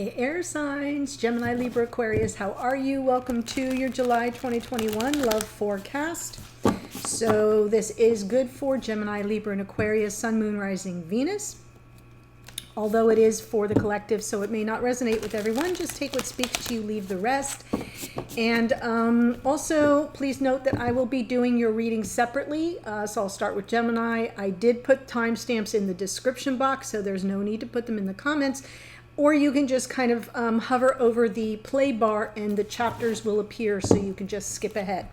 Hey air signs, Gemini, Libra, Aquarius, how are you? Welcome to your July 2021 love forecast. So this is good for Gemini, Libra, and Aquarius, Sun, Moon, Rising, Venus. Although it is for the collective, so it may not resonate with everyone. Just take what speaks to you, leave the rest. And also, please note that I will be doing your reading separately. So I'll start with Gemini. I did put timestamps in the description box, so there's no need to put them in the comments. Or you can just kind of hover over the play bar and the chapters will appear, so you can just skip ahead.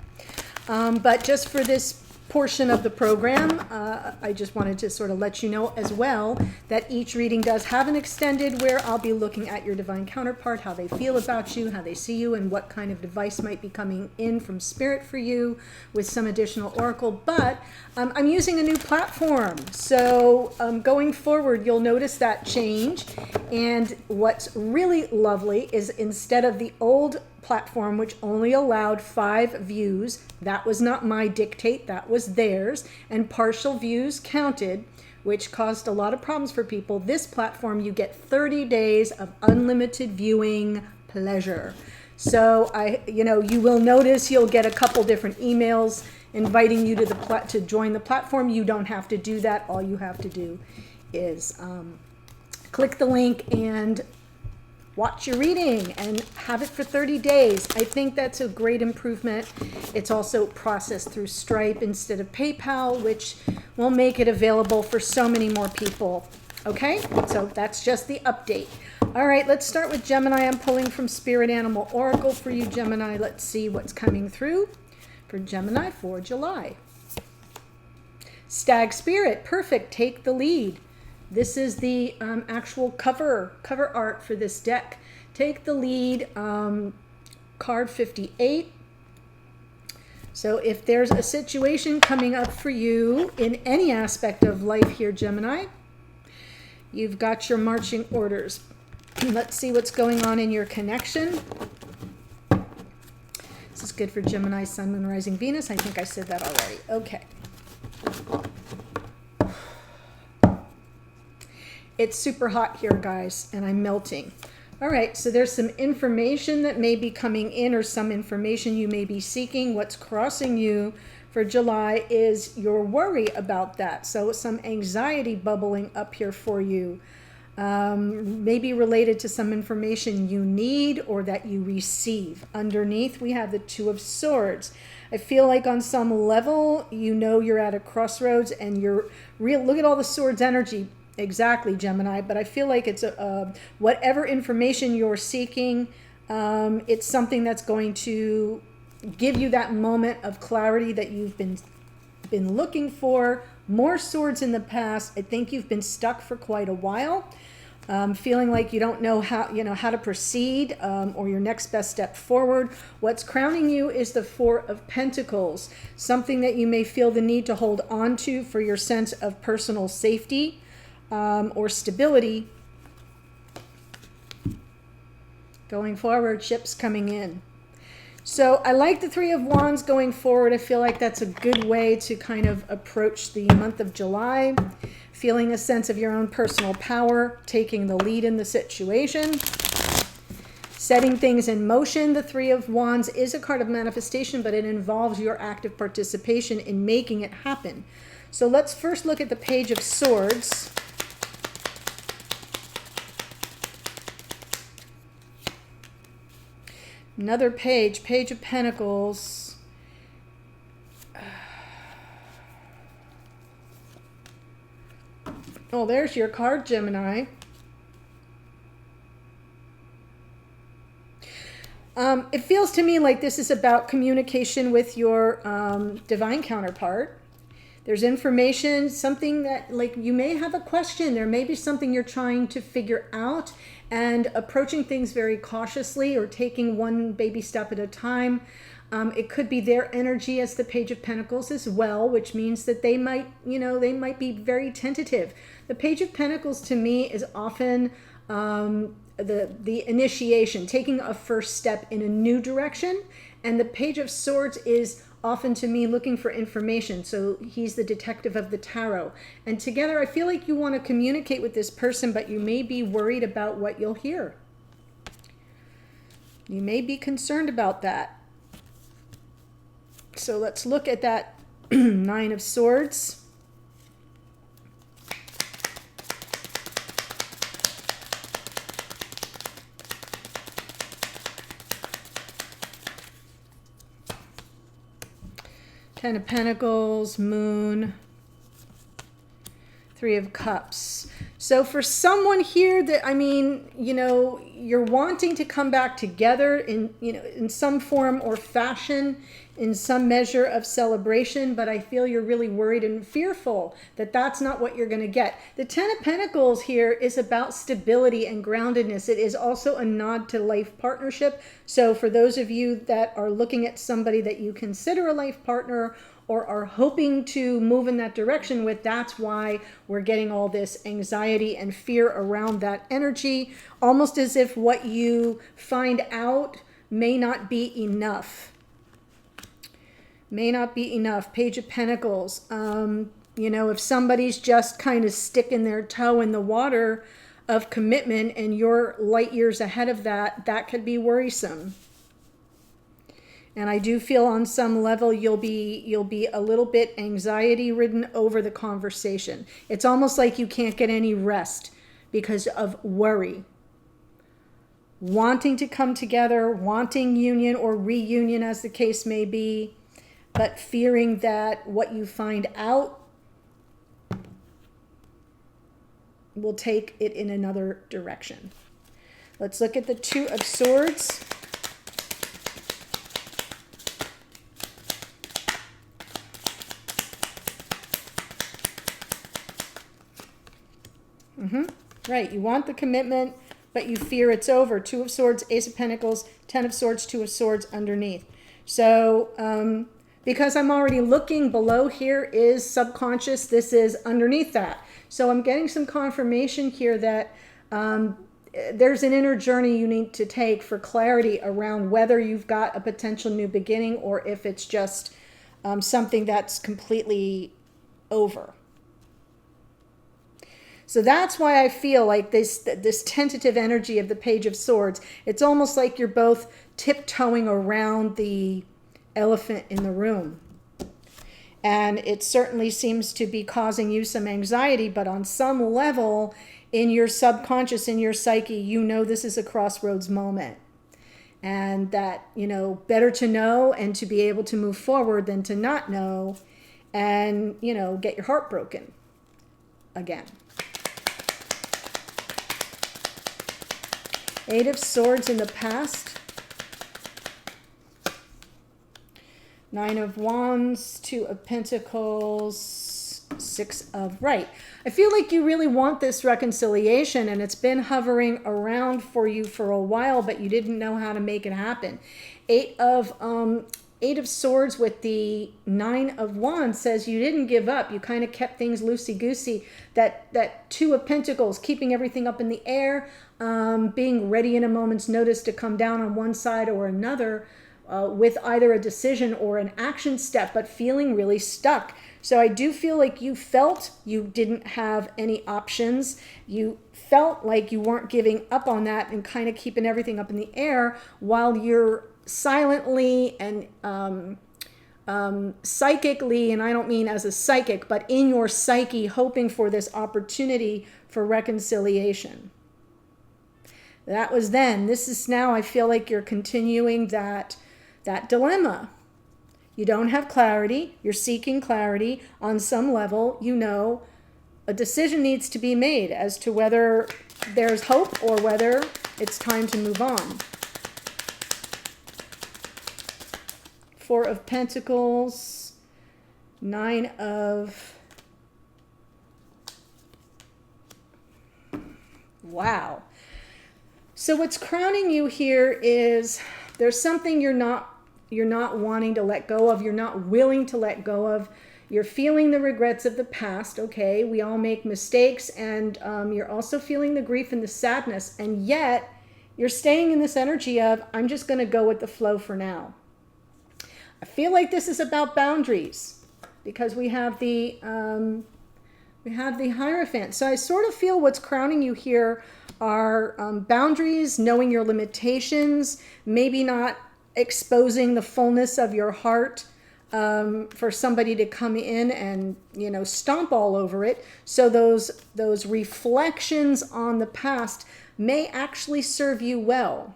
But just for this portion of the program, I just wanted to sort of let you know as well that each reading does have an extended where I'll be looking at your divine counterpart, how they feel about you, how they see you, and what kind of device might be coming in from spirit for you with some additional oracle. But I'm using a new platform, so going forward you'll notice that change. And what's really lovely is instead of the old platform, which only allowed 5 views, that was not my dictate, that was theirs, and partial views counted, which caused a lot of problems for people. This platform, you get 30 days of unlimited viewing pleasure. So you will notice you'll get a couple different emails inviting you to join the platform. You don't have to do that. All you have to do is click the link and watch your reading and have it for 30 days. I think that's a great improvement. It's also processed through Stripe instead of PayPal, which will make it available for so many more people. Okay, so that's just the update. All right, let's start with Gemini. I'm pulling from Spirit Animal Oracle for you, Gemini. Let's see what's coming through for Gemini for July. Stag Spirit, perfect, take the lead. This is the actual cover art for this deck. Take the lead, card 58. So if there's a situation coming up for you in any aspect of life here, Gemini, you've got your marching orders. Let's see what's going on in your connection. This is good for Gemini, Sun, Moon, Rising, Venus. I think I said that already. Okay. It's super hot here, guys, and I'm melting. All right, so there's some information that may be coming in, or some information you may be seeking. What's crossing you for July is your worry about that. So some anxiety bubbling up here for you, maybe related to some information you need or that you receive. Underneath, we have the Two of Swords. I feel like on some level, you're at a crossroads and look at all the swords energy. Exactly, Gemini, but I feel like it's whatever information you're seeking, it's something that's going to give you that moment of clarity that you've been looking for. More swords in the past. I think you've been stuck for quite a while, feeling like you don't know how to proceed, or your next best step forward. What's crowning you is the Four of Pentacles, something that you may feel the need to hold on to for your sense of personal safety. Or stability. Going forward, ships coming in. So I like the Three of Wands going forward. I feel like that's a good way to kind of approach the month of July. Feeling a sense of your own personal power, taking the lead in the situation. Setting things in motion. The Three of Wands is a card of manifestation, but it involves your active participation in making it happen. So let's first look at the Page of Swords. Another page, Page of Pentacles. Oh, there's your card, Gemini. It feels to me like this is about communication with your divine counterpart. There's information, something that, like, you may have a question. There may be something you're trying to figure out, and approaching things very cautiously or taking one baby step at a time. It could be their energy as the Page of Pentacles as well, which means that they might be very tentative. The Page of Pentacles to me is often the initiation, taking a first step in a new direction. And the Page of Swords is often to me looking for information. So he's the detective of the tarot. And together I feel like you want to communicate with this person, but you may be worried about what you'll hear. You may be concerned about that. So let's look at that Nine of Swords. Ten of Pentacles, Moon, Three of Cups. So for someone here that, I mean, you know, you're wanting to come back together in, you know, in some form or fashion, in some measure of celebration, but I feel you're really worried and fearful that that's not what you're going to get. The Ten of Pentacles here is about stability and groundedness. It is also a nod to life partnership. So for those of you that are looking at somebody that you consider a life partner or are hoping to move in that direction with, that's why we're getting all this anxiety and fear around that energy, almost as if what you find out may not be enough. May not be enough. Page of Pentacles. You know, if somebody's just kind of sticking their toe in the water of commitment and you're light years ahead of that, that could be worrisome. And I do feel on some level you'll be a little bit anxiety ridden over the conversation. It's almost like you can't get any rest because of worry. Wanting to come together, wanting union or reunion as the case may be, but fearing that what you find out will take it in another direction. Let's look at the Two of Swords. Right, you want the commitment, but you fear it's over. Two of Swords, Ace of Pentacles, Ten of Swords, Two of Swords underneath. So, because I'm already looking below here is subconscious, this is underneath that. So I'm getting some confirmation here that there's an inner journey you need to take for clarity around whether you've got a potential new beginning or if it's just something that's completely over. So that's why I feel like this tentative energy of the Page of Swords, it's almost like you're both tiptoeing around the elephant in the room. And it certainly seems to be causing you some anxiety, but on some level in your subconscious, in your psyche, you know this is a crossroads moment. And that, you know, better to know and to be able to move forward than to not know and, you know, get your heart broken again. Eight of Swords in the past. Nine of Wands, Two of Pentacles, Six of Right. I feel like you really want this reconciliation and it's been hovering around for you for a while, but you didn't know how to make it happen. Eight of Swords with the Nine of Wands says you didn't give up. You kind of kept things loosey-goosey. That Two of Pentacles, keeping everything up in the air, being ready in a moment's notice to come down on one side or another with either a decision or an action step, but feeling really stuck. So I do feel like you felt you didn't have any options. You felt like you weren't giving up on that and kind of keeping everything up in the air while you're silently and psychically, and I don't mean as a psychic, but in your psyche, hoping for this opportunity for reconciliation. That was then. This is now. I feel like you're continuing that dilemma. You don't have clarity. You're seeking clarity on some level. You know, a decision needs to be made as to whether there's hope or whether it's time to move on. Four of Pentacles, Nine of... Wow. So what's crowning you here is there's something you're not wanting to let go of. You're not willing to let go of. You're feeling the regrets of the past. Okay, we all make mistakes, and you're also feeling the grief and the sadness. And yet you're staying in this energy of, I'm just going to go with the flow for now. I feel like this is about boundaries because we have the We have the Hierophant. So I sort of feel what's crowning you here are boundaries, knowing your limitations, maybe not exposing the fullness of your heart for somebody to come in and, you know, stomp all over it. So those reflections on the past may actually serve you well.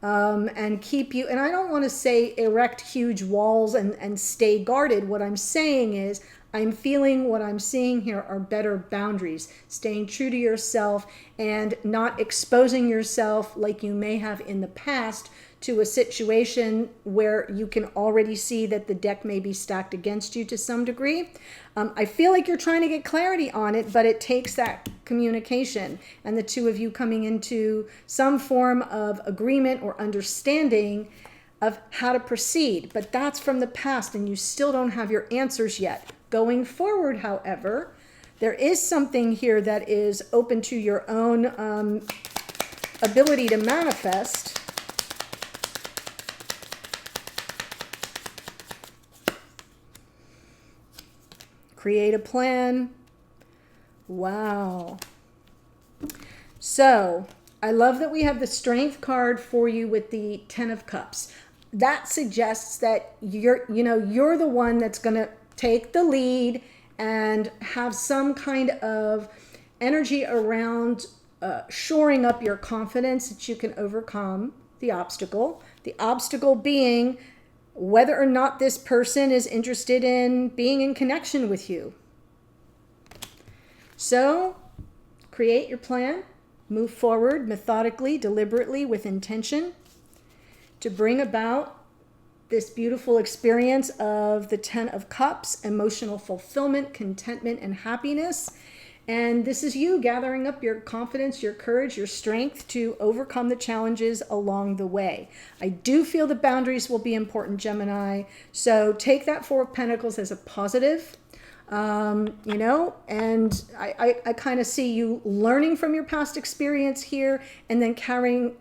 And keep you, and I don't want to say erect huge walls and stay guarded. What I'm saying is I'm feeling what I'm seeing here are better boundaries, staying true to yourself and not exposing yourself like you may have in the past to a situation where you can already see that the deck may be stacked against you to some degree. I feel like you're trying to get clarity on it, but it takes that communication and the two of you coming into some form of agreement or understanding of how to proceed. But that's from the past and you still don't have your answers yet. Going forward, however, there is something here that is open to your own ability to manifest. Create a plan. Wow. So I love that we have the Strength card for you with the Ten of Cups. That suggests that you're the one that's going to take the lead and have some kind of energy around shoring up your confidence that you can overcome the obstacle. The obstacle being whether or not this person is interested in being in connection with you. So create your plan, move forward methodically, deliberately, with intention to bring about this beautiful experience of the Ten of Cups, emotional fulfillment, contentment, and happiness. And this is you gathering up your confidence, your courage, your strength to overcome the challenges along the way. I do feel the boundaries will be important, Gemini. So take that Four of Pentacles as a positive, and I kind of see you learning from your past experience here and then carrying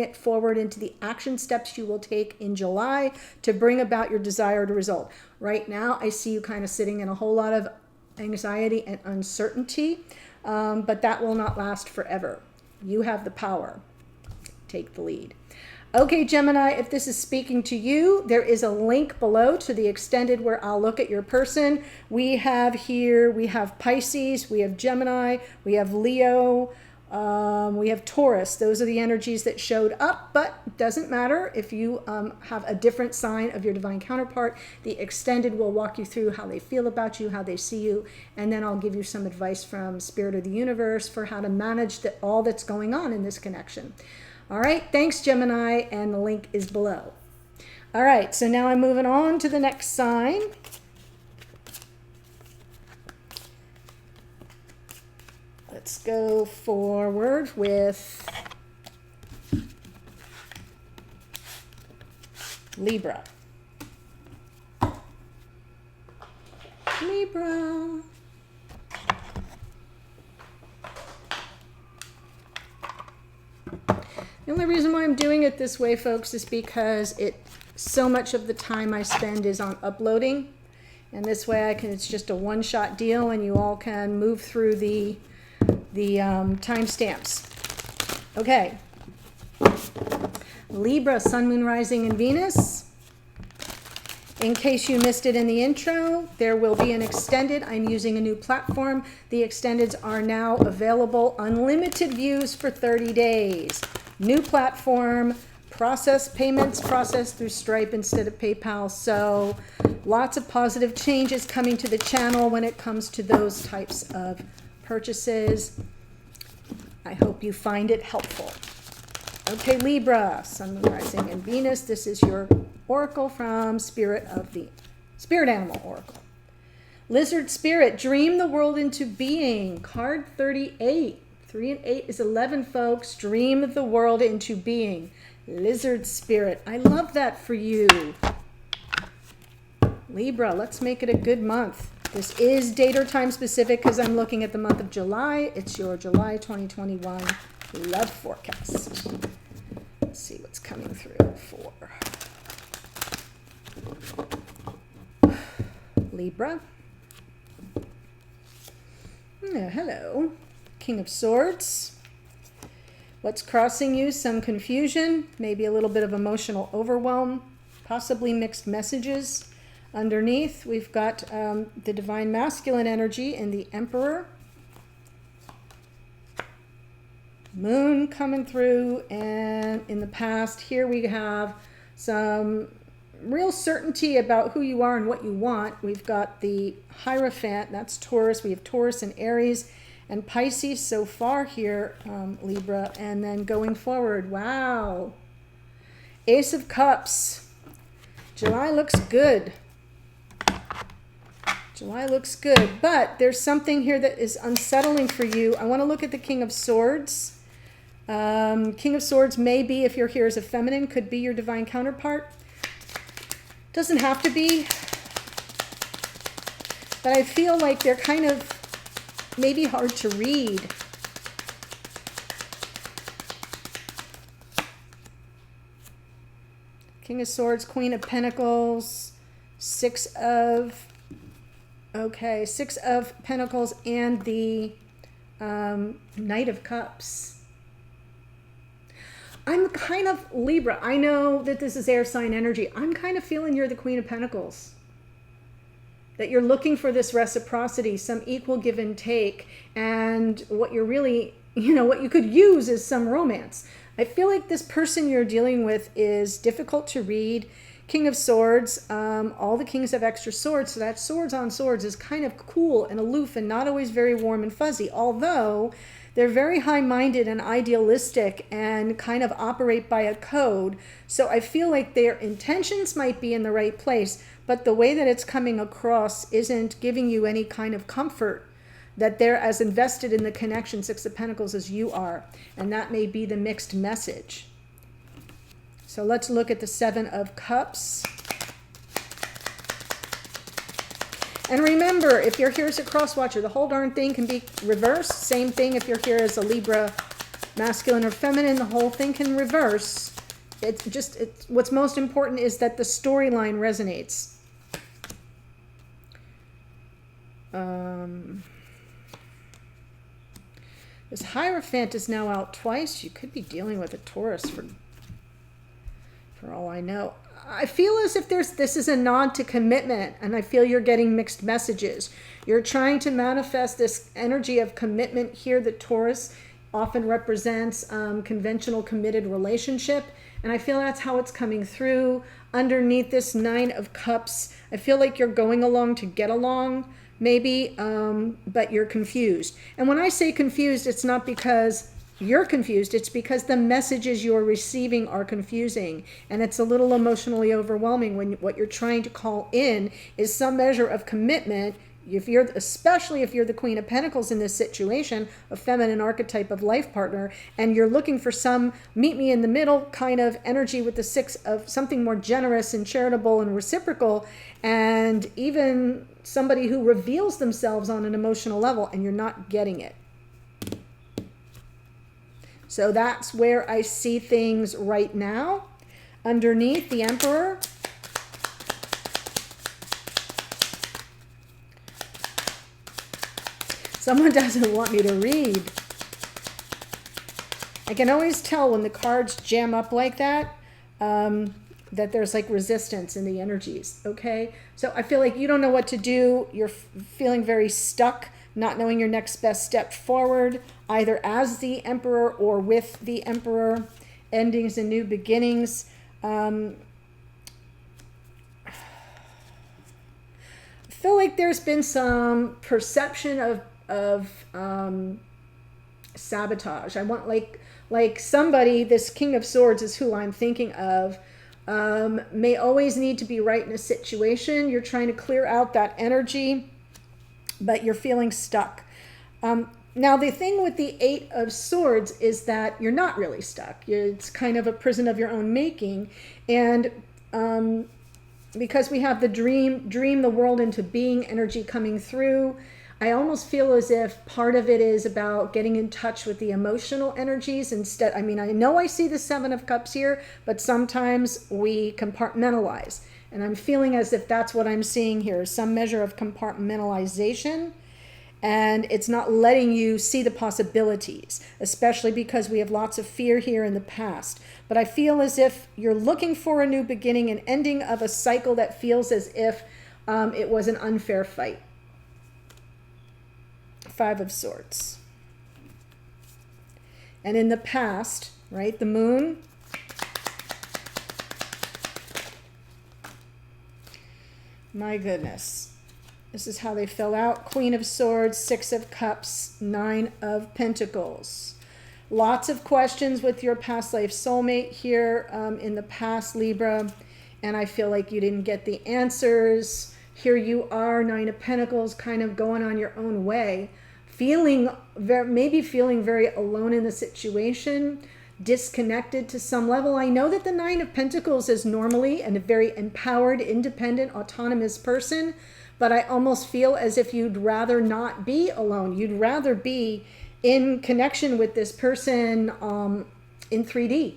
it forward into the action steps you will take in July to bring about your desired result. Right now, I see you kind of sitting in a whole lot of anxiety and uncertainty, but that will not last forever. You have the power. Take the lead. Okay, Gemini, if this is speaking to you, there is a link below to the extended where I'll look at your person. We have Pisces, we have Gemini, we have Leo, we have Taurus. Those are the energies that showed up, but it doesn't matter if you have a different sign of your divine counterpart. The extended will walk you through how they feel about you, how they see you, and then I'll give you some advice from Spirit of the Universe for how to manage all that's going on in this connection. All right, thanks, Gemini, and the link is below. All right, so now I'm moving on to the next sign. Let's go forward with Libra. Libra. The only reason why I'm doing it this way, folks, is because so much of the time I spend is on uploading. And this way it's just a one-shot deal and you all can move through the timestamps. Okay. Libra, Sun, Moon, Rising, and Venus. In case you missed it in the intro, there will be an extended. I'm using a new platform. The extendeds are now available. Unlimited views for 30 days. New platform, payments processed through Stripe instead of PayPal. So lots of positive changes coming to the channel when it comes to those types of purchases. I hope you find it helpful. Okay, Libra, Sun, Moon, Rising, and Venus. This is your oracle from Spirit Animal Oracle. Lizard Spirit, dream the world into being. Card 38. 3 and 8 is 11, folks. Dream the world into being. Lizard Spirit. I love that for you. Libra, let's make it a good month. This is date or time specific because I'm looking at the month of July. It's your July 2021 love forecast. Let's see what's coming through for Libra. Yeah, hello. King of Swords. What's crossing you? Some confusion, maybe a little bit of emotional overwhelm, possibly mixed messages. Underneath, we've got the divine masculine energy and the Emperor. Moon coming through, and in the past, here we have some real certainty about who you are and what you want. We've got the Hierophant, that's Taurus. We have Taurus and Aries and Pisces so far here, Libra. And then going forward, wow. Ace of Cups. July looks good. July looks good, but there's something here that is unsettling for you. I want to look at the King of Swords. King of Swords may be, if you're here as a feminine, could be your divine counterpart. Doesn't have to be. But I feel like they're kind of maybe hard to read. King of Swords, Queen of Pentacles, Six of Pentacles, and the Knight of Cups. I'm kind of, Libra, I know that this is air sign energy. I'm kind of feeling you're the Queen of Pentacles. That you're looking for this reciprocity, some equal give and take. And what you're really, what you could use is some romance. I feel like this person you're dealing with is difficult to read. King of Swords, all the kings have extra swords. So that swords on swords is kind of cool and aloof and not always very warm and fuzzy. Although they're very high-minded and idealistic and kind of operate by a code. So I feel like their intentions might be in the right place, but the way that it's coming across isn't giving you any kind of comfort that they're as invested in the connection, Six of Pentacles, as you are. And that may be the mixed message. So let's look at the Seven of Cups. And remember, if you're here as a cross watcher, the whole darn thing can be reversed. Same thing if you're here as a Libra, masculine or feminine, the whole thing can reverse. What's most important is that the storyline resonates. This Hierophant is now out twice. You could be dealing with a Taurus for all I know. I feel as if this is a nod to commitment, and I feel you're getting mixed messages. You're trying to manifest this energy of commitment here. The Taurus often represents conventional committed relationship, and I feel that's how it's coming through. Underneath this Nine of Cups, I feel like you're going along to get along, maybe, but you're confused. And when I say confused, it's not because you're confused, it's because the messages you're receiving are confusing, and it's a little emotionally overwhelming when what you're trying to call in is some measure of commitment. Especially if you're the Queen of Pentacles in this situation, a feminine archetype of life partner, and you're looking for some meet me in the middle kind of energy with the Six of something more generous and charitable and reciprocal, and even somebody who reveals themselves on an emotional level, and you're not getting it. So that's where I see things right now. Underneath, the Emperor. Someone doesn't want me to read. I can always tell when the cards jam up like that, that there's like resistance in the energies, okay? So I feel like you don't know what to do. You're feeling very stuck, not knowing your next best step forward, either as the Emperor or with the Emperor. Endings and new beginnings. I feel like there's been some perception of sabotage. I want like somebody, this King of Swords is who I'm thinking of, may always need to be right in a situation. You're trying to clear out that energy, but you're feeling stuck. Now, the thing with the Eight of Swords is that you're not really stuck. It's kind of a prison of your own making. And because we have the dream the world into being energy coming through, I almost feel as if part of it is about getting in touch with the emotional energies instead. I mean, I know I see the Seven of Cups here, but sometimes we compartmentalize. And I'm feeling as if that's what I'm seeing here, some measure of compartmentalization. and it's not letting you see the possibilities, especially because we have lots of fear here in the past. But I feel as if you're looking for a new beginning, an ending of a cycle that feels as if it was an unfair fight. Five of Swords. And in the past, right, the Moon. My goodness. This is how they fill out. Queen of Swords, Six of Cups, Nine of Pentacles. Lots of questions with your past life soulmate here in the past, Libra. And I feel like you didn't get the answers. Here you are, Nine of Pentacles, kind of going on your own way. Maybe feeling very alone in the situation, disconnected to some level. I know that the Nine of Pentacles is normally a very empowered, independent, autonomous person, but I almost feel as if you'd rather not be alone. You'd rather be in connection with this person in 3D,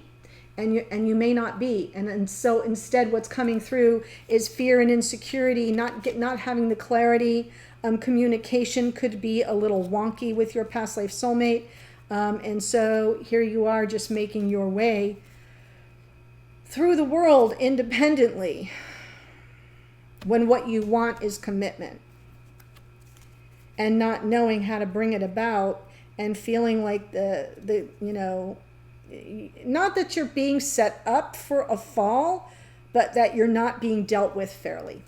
and you may not be. And so instead what's coming through is fear and insecurity, not having the clarity. Communication could be a little wonky with your past life soulmate. And so here you are just making your way through the world independently, when what you want is commitment, and not knowing how to bring it about, and feeling like the not that you're being set up for a fall, but that you're not being dealt with fairly.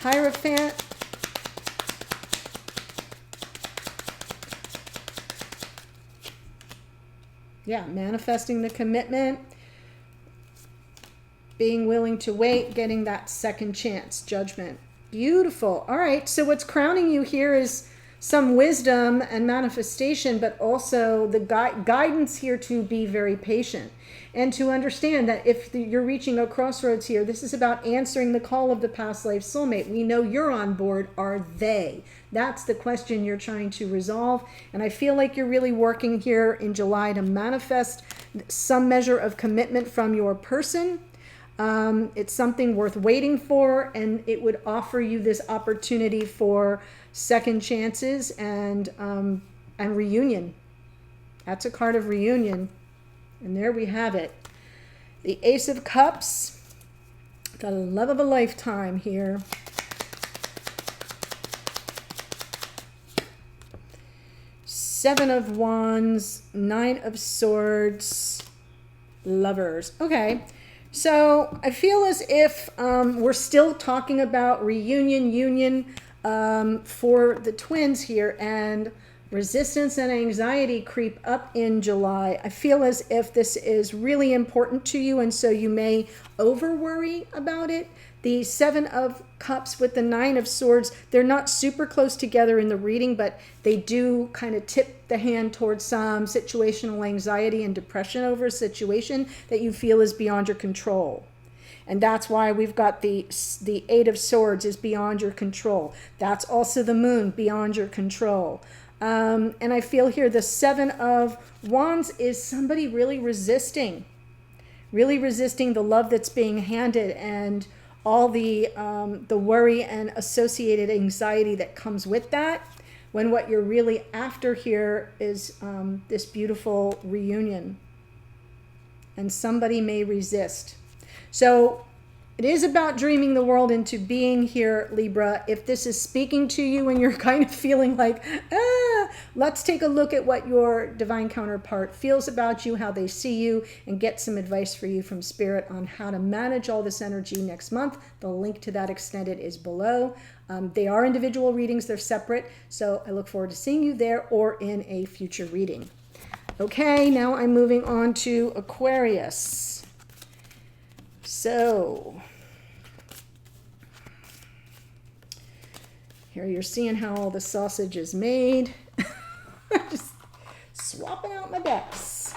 Hierophant. Yeah, manifesting the commitment, being willing to wait, getting that second chance, Judgment. Beautiful. All right, so what's crowning you here is some wisdom and manifestation, but also the guidance here to be very patient and to understand that if you're reaching a crossroads here, this is about answering the call of the past life soulmate. We know you're on board. Are they? That's the question you're trying to resolve. And I feel like you're really working here in July to manifest some measure of commitment from your person. It's something worth waiting for, and it would offer you this opportunity for second chances and reunion. That's a card of reunion. And there we have it. The Ace of Cups, the love of a lifetime here. Seven of Wands, Nine of Swords, Lovers. Okay. So I feel as if we're still talking about reunion, union for the twins here, and resistance and anxiety creep up in July. I feel as if this is really important to you, and so you may over worry about it. The Seven of Cups with the Nine of Swords, they're not super close together in the reading, but they do kind of tip the hand towards some situational anxiety and depression over a situation that you feel is beyond your control. And that's why we've got the Eight of Swords is beyond your control. That's also the Moon, beyond your control. And I feel here the Seven of Wands is somebody really resisting the love that's being handed, and all the worry and associated anxiety that comes with that, when what you're really after here is this beautiful reunion. And somebody may resist. So it is about dreaming the world into being here, Libra. If this is speaking to you and you're kind of feeling like, let's take a look at what your divine counterpart feels about you, how they see you, and get some advice for you from Spirit on how to manage all this energy next month. The link to that extended is below. They are individual readings. They're separate. So I look forward to seeing you there or in a future reading. Okay, now I'm moving on to Aquarius. So here you're seeing how all the sausage is made. Just swapping out my decks.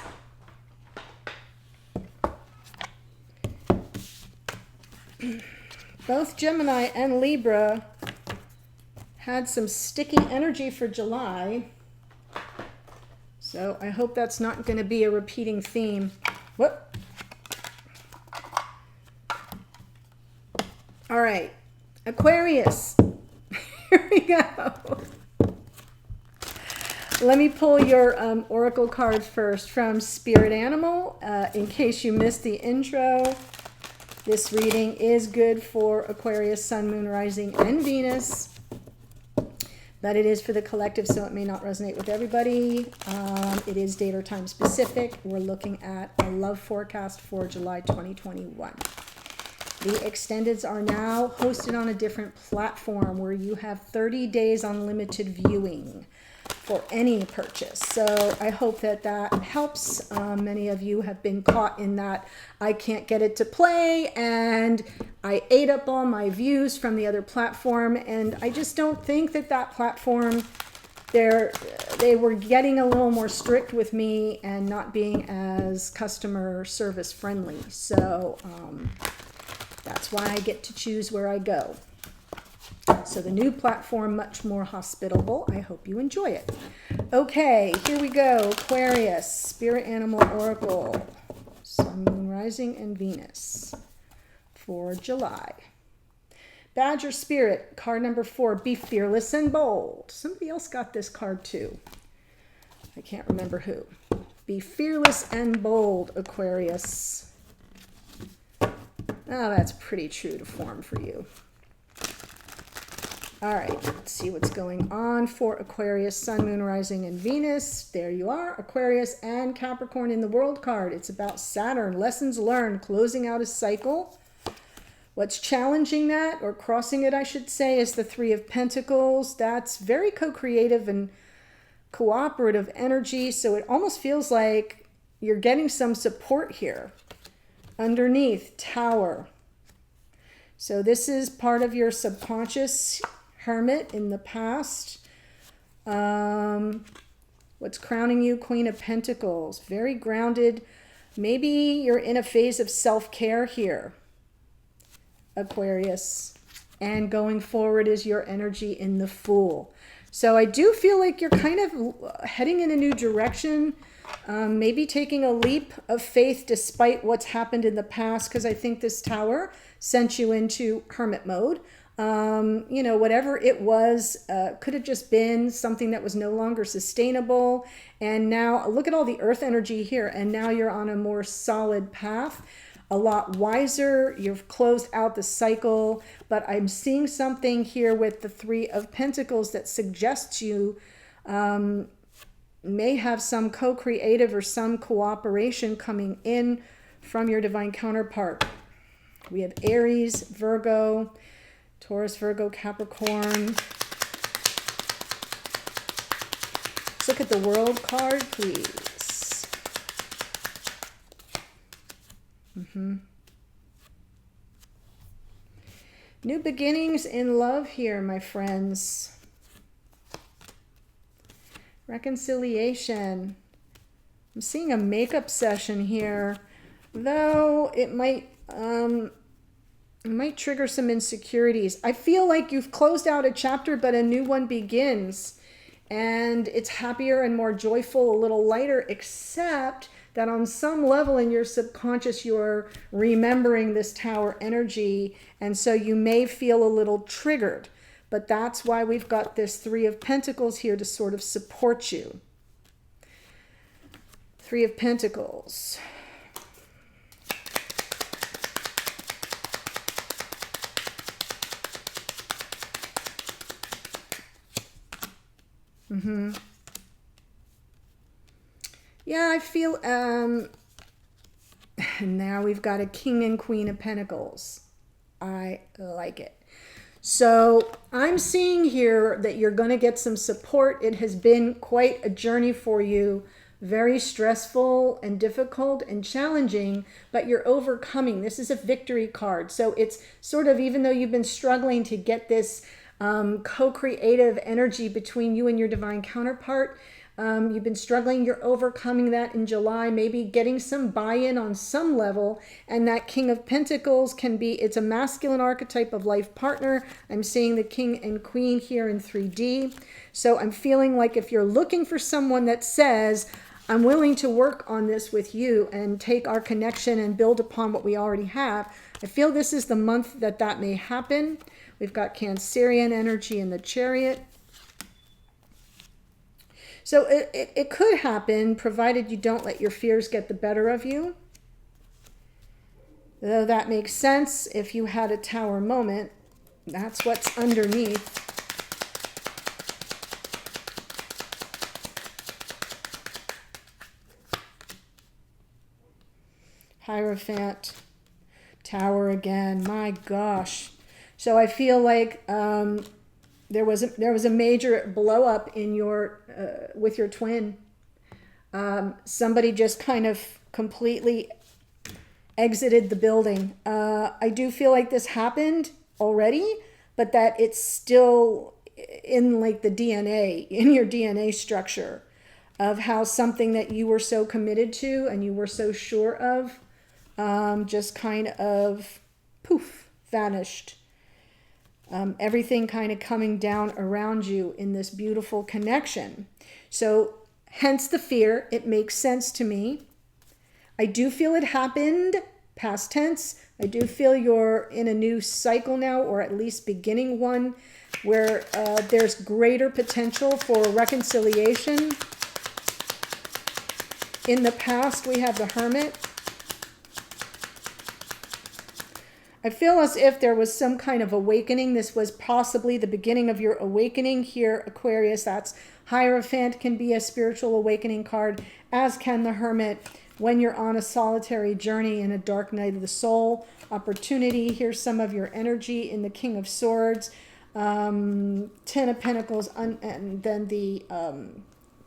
Both Gemini and Libra had some sticky energy for July. So I hope that's not going to be a repeating theme. Whoop. All right, Aquarius. Here we go. Let me pull your oracle card first from Spirit Animal. In case you missed the intro, this reading is good for Aquarius, Sun, Moon, Rising, and Venus. But it is for the collective, so it may not resonate with everybody. It is date or time specific. We're looking at a love forecast for July 2021. The extendeds are now hosted on a different platform where you have 30 days unlimited viewing for any purchase. So I hope that that helps. Many of you have been caught in that I can't get it to play and I ate up all my views from the other platform, and I just don't think that that platform, they were getting a little more strict with me and not being as customer service friendly. So that's why I get to choose where I go. So the new platform, much more hospitable. I hope you enjoy it. Okay, here we go. Aquarius, Spirit Animal Oracle, Sun, Moon, Rising, and Venus for July. Badger Spirit, card number 4, be fearless and bold. Somebody else got this card too. I can't remember who. Be fearless and bold, Aquarius. Oh, that's pretty true to form for you. All right, let's see what's going on for Aquarius, Sun, Moon, Rising, and Venus. There you are, Aquarius and Capricorn in the World card. It's about Saturn, lessons learned, closing out a cycle. What's challenging that, or crossing it, I should say, is the 3 of Pentacles. That's very co-creative and cooperative energy, so it almost feels like you're getting some support here. Underneath, Tower. So this is part of your subconscious Hermit in the past. What's crowning you? Queen of Pentacles. Very grounded. Maybe you're in a phase of self-care here, Aquarius. And going forward is your energy in the Fool. So I do feel like you're kind of heading in a new direction. Maybe taking a leap of faith despite what's happened in the past, because I think this Tower sent you into hermit mode. You know, whatever it was, could have just been something that was no longer sustainable. And now look at all the earth energy here. And now you're on a more solid path, a lot wiser. You've closed out the cycle. But I'm seeing something here with the 3 of Pentacles that suggests you may have some co-creative or some cooperation coming in from your divine counterpart. We have Aries, Virgo, Taurus, Virgo, Capricorn. Let's look at the World card, please. New beginnings in love here, my friends. Reconciliation. I'm seeing a makeup session here, though it might trigger some insecurities. I feel like you've closed out a chapter, but a new one begins. And it's happier and more joyful, a little lighter, except that on some level in your subconscious, you're remembering this Tower energy. And so you may feel a little triggered. But that's why we've got this 3 of Pentacles here to sort of support you. 3 of Pentacles. Yeah, I feel, now we've got a King and Queen of Pentacles. I like it. So I'm seeing here that you're going to get some support. It has been quite a journey for you. Very stressful and difficult and challenging, but you're overcoming. This is a victory card. So it's sort of, even though you've been struggling to get this co-creative energy between you and your divine counterpart, you've been struggling, you're overcoming that in July, maybe getting some buy-in on some level. And that King of Pentacles can be, it's a masculine archetype of life partner. I'm seeing the King and Queen here in 3D. So I'm feeling like if you're looking for someone that says, I'm willing to work on this with you and take our connection and build upon what we already have, I feel this is the month that that may happen. We've got Cancerian energy in the Chariot. So it could happen, provided you don't let your fears get the better of you. Though that makes sense if you had a Tower moment. That's what's underneath. Hierophant, Tower again, my gosh. So I feel like there was a major blow up in your with your twin. Somebody just kind of completely exited the building. I do feel like this happened already, but that it's still in like the DNA, in your DNA structure of how something that you were so committed to and you were so sure of just kind of poof, vanished. Everything kind of coming down around you in this beautiful connection. So hence the fear. It makes sense to me. I do feel it happened, past tense. I do feel you're in a new cycle now, or at least beginning one, where there's greater potential for reconciliation. In the past, we have the Hermit. I feel as if there was some kind of awakening. This was possibly the beginning of your awakening here, Aquarius. That's Hierophant can be a spiritual awakening card, as can the Hermit when you're on a solitary journey in a dark night of the soul. Opportunity, here's some of your energy in the King of Swords, Ten of Pentacles, and then the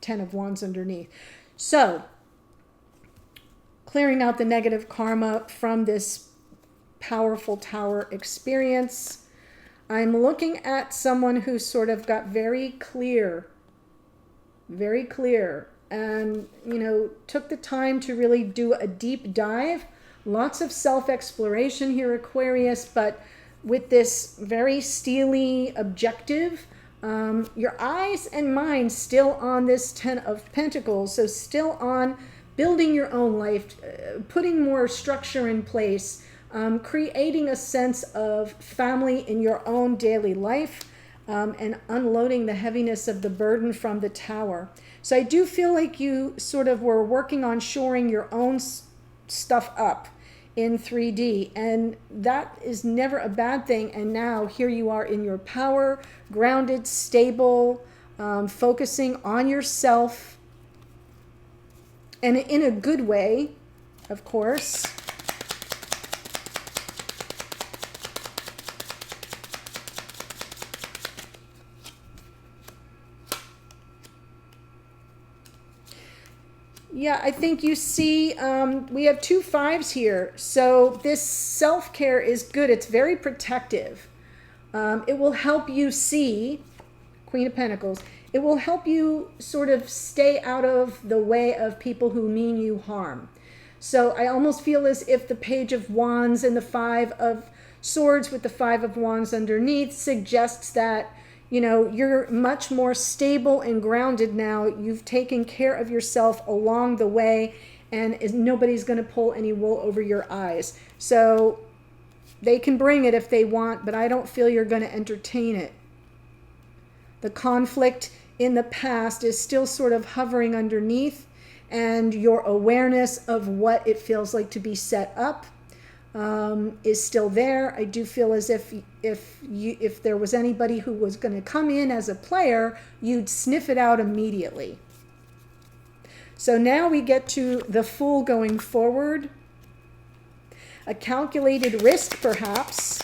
Ten of Wands underneath. So, clearing out the negative karma from this powerful Tower experience. I'm looking at someone who sort of got very clear, and, you know, took the time to really do a deep dive. Lots of self-exploration here, Aquarius, but with this very steely objective. Your eyes and mind still on this Ten of Pentacles, so still on building your own life, putting more structure in place, creating a sense of family in your own daily life, and unloading the heaviness of the burden from the Tower. So I do feel like you sort of were working on shoring your own stuff up in 3D, and that is never a bad thing. And now here you are in your power, grounded, stable, focusing on yourself, and in a good way, of course. Yeah, I think you see we have 2 5s here. So this self-care is good. It's very protective. It will help you see, Queen of Pentacles, it will help you sort of stay out of the way of people who mean you harm. So I almost feel as if the Page of Wands and the 5 of Swords with the 5 of Wands underneath suggests that, you know, you're much more stable and grounded now. You've taken care of yourself along the way, and nobody's going to pull any wool over your eyes. So they can bring it if they want, but I don't feel you're going to entertain it. The conflict in the past is still sort of hovering underneath, and your awareness of what it feels like to be set up is still there. I do feel as if there was anybody who was going to come in as a player, you'd sniff it out immediately. So now we get to the Fool going forward. A calculated risk, perhaps.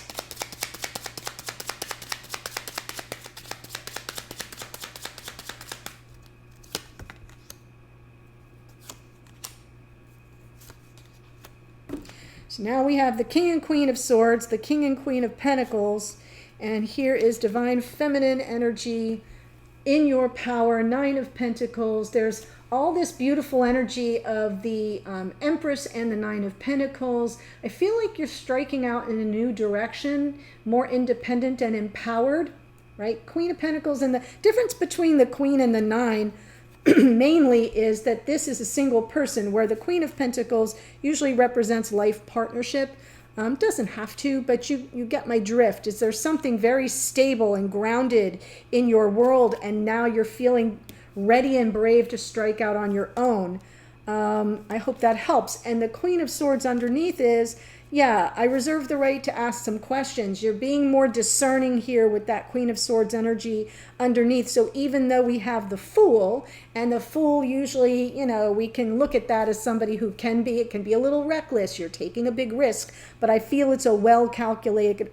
So now we have the King and Queen of Swords, the King and Queen of Pentacles, and here is Divine Feminine energy in your power, 9 of Pentacles. There's all this beautiful energy of the Empress and the 9 of Pentacles. I feel like you're striking out in a new direction, more independent and empowered, right? Queen of Pentacles, and the difference between the Queen and the 9 mainly is that this is a single person, where the Queen of Pentacles usually represents life partnership. Doesn't have to, but you get my drift. Is there something very stable and grounded in your world, and now you're feeling ready and brave to strike out on your own? I hope that helps. And the Queen of Swords underneath is, yeah, I reserve the right to ask some questions. You're being more discerning here with that Queen of Swords energy underneath. So even though we have the Fool, and the Fool usually, you know, we can look at that as somebody who can be, it can be a little reckless. You're taking a big risk, but I feel it's a well-calculated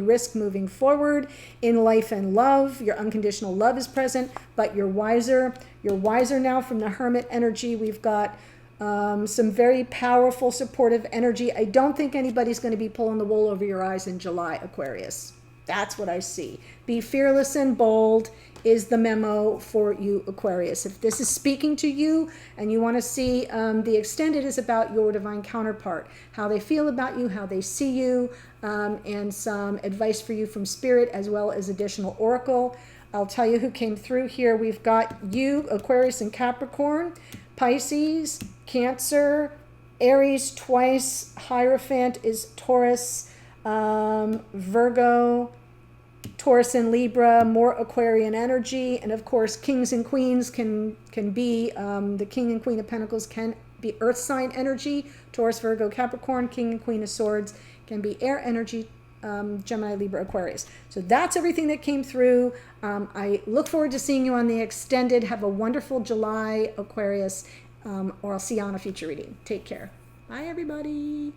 risk moving forward in life and love. Your unconditional love is present, but you're wiser. You're wiser now from the Hermit energy. We've got some very powerful, supportive energy. I don't think anybody's going to be pulling the wool over your eyes in July, Aquarius. That's what I see. Be fearless and bold is the memo for you, Aquarius. If this is speaking to you and you want to see, the extended is about your divine counterpart, how they feel about you, how they see you, and some advice for you from Spirit, as well as additional oracle. I'll tell you who came through here. We've got you, Aquarius and Capricorn, Pisces, Cancer, Aries twice, Hierophant is Taurus, Virgo, Taurus and Libra, more Aquarian energy, and of course kings and queens can be, the King and Queen of Pentacles can be earth sign energy, Taurus, Virgo, Capricorn. King and Queen of Swords can be air energy, Gemini, Libra, Aquarius. So that's everything that came through. I look forward to seeing you on the extended. Have a wonderful July, Aquarius, or I'll see you on a future reading. Take care. Bye, everybody.